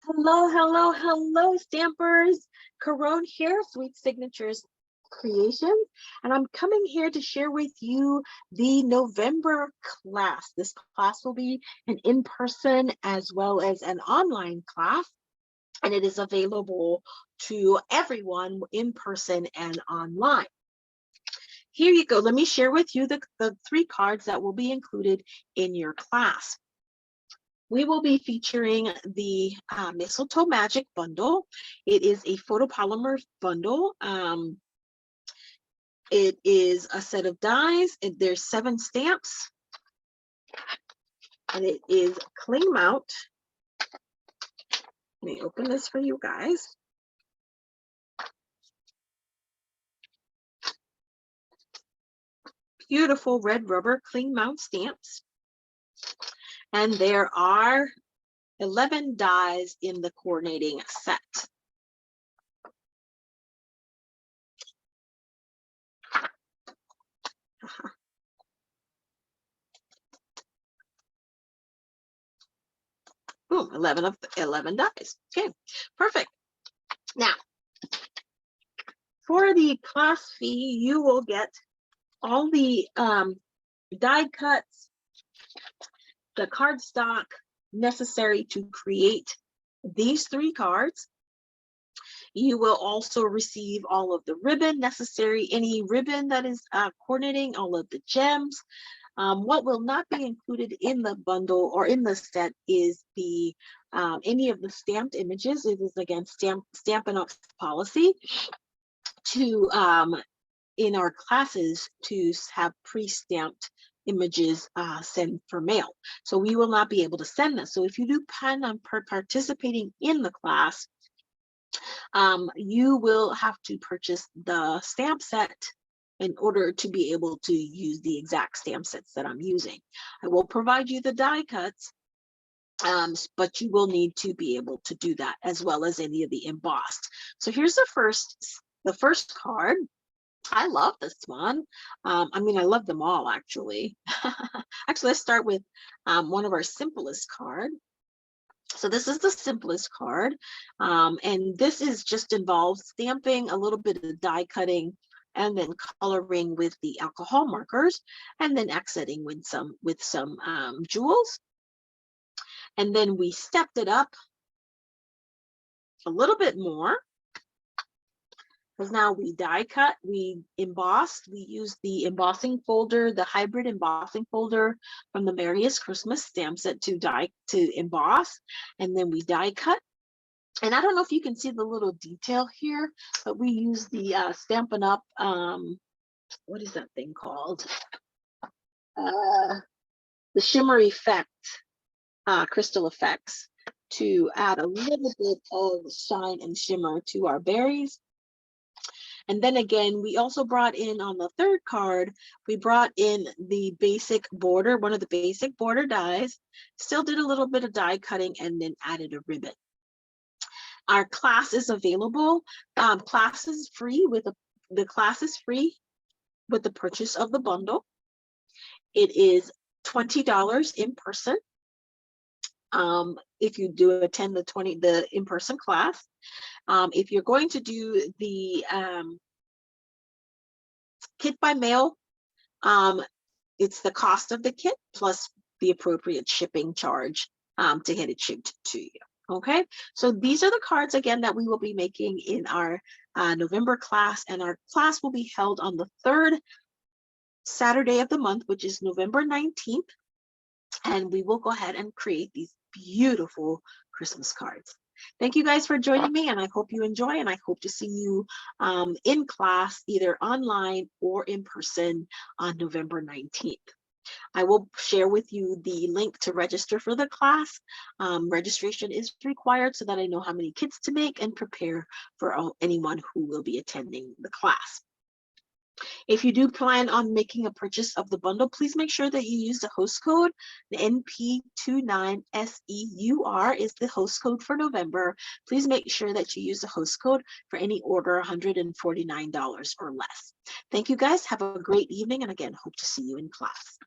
Hello, hello, hello, Stampers. Caron here, Sweet Signatures Creations, and I'm coming here to share with you the November class. This class will be an in-person as well as an online class, and it is available to everyone in person and online. Here you go. Let me share with you the 3 cards that will be included in your class. We will be featuring the Mistletoe Magic Bundle. It is a photopolymer bundle. It is a set of dies. There's 7 stamps. And it is cling mount. Let me open this for you guys. Beautiful red rubber cling mount stamps. And there are 11 dies in the coordinating set. Boom, 11 dies. Okay, perfect. Now, for the class fee, you will get all the die cuts, the cardstock necessary to create these 3 cards. You will also receive all of the ribbon necessary, any ribbon that is coordinating, all of the gems. What will not be included in the bundle or in the set is the any of the stamped images. It is again Stampin' Up policy to in our classes to have pre-stamped images sent for mail. So we will not be able to send this. So if you do plan on participating in the class, you will have to purchase the stamp set in order to be able to use the exact stamp sets that I'm using. I will provide you the die cuts, but you will need to be able to do that as well as any of the embossed. So here's the first card. I love this one. I mean, I love them all, actually. Actually, let's start with one of our simplest cards. So this is the simplest card. And this is just involves stamping, a little bit of die cutting, and then coloring with the alcohol markers, and then accenting with some jewels. And then we stepped it up a little bit more. Because now we die cut, we embossed, we use the embossing folder, the hybrid embossing folder from the Merriest Christmas stamp set to emboss, and then we die cut. And I don't know if you can see the little detail here, but we use the Stampin' Up, what is that thing called? The shimmer effect, crystal effects, to add a little bit of shine and shimmer to our berries. And then again, we also brought in on the 3rd card, we brought in the basic border, one of the basic border dies, still did a little bit of die cutting, and then added a ribbon. Our class is available. Class is free with the class is free with the purchase of the bundle. It is $20 in person. If you do attend the in-person class. If you're going to do the kit by mail, it's the cost of the kit plus the appropriate shipping charge to get it shipped to you. Okay, so these are the cards again that we will be making in our November class, and our class will be held on the 3rd Saturday of the month, which is November 19th, and we will go ahead and create these beautiful Christmas cards. Thank you guys for joining me, and I hope you enjoy, and I hope to see you in class, either online or in person on November 19th. I will share with you the link to register for the class. Registration is required so that I know how many kits to make and prepare for anyone who will be attending the class. If you do plan on making a purchase of the bundle, please make sure that you use the host code. The NP29SEUR is the host code for November. Please make sure that you use the host code for any order $149 or less. Thank you guys. Have a great evening, and again, hope to see you in class.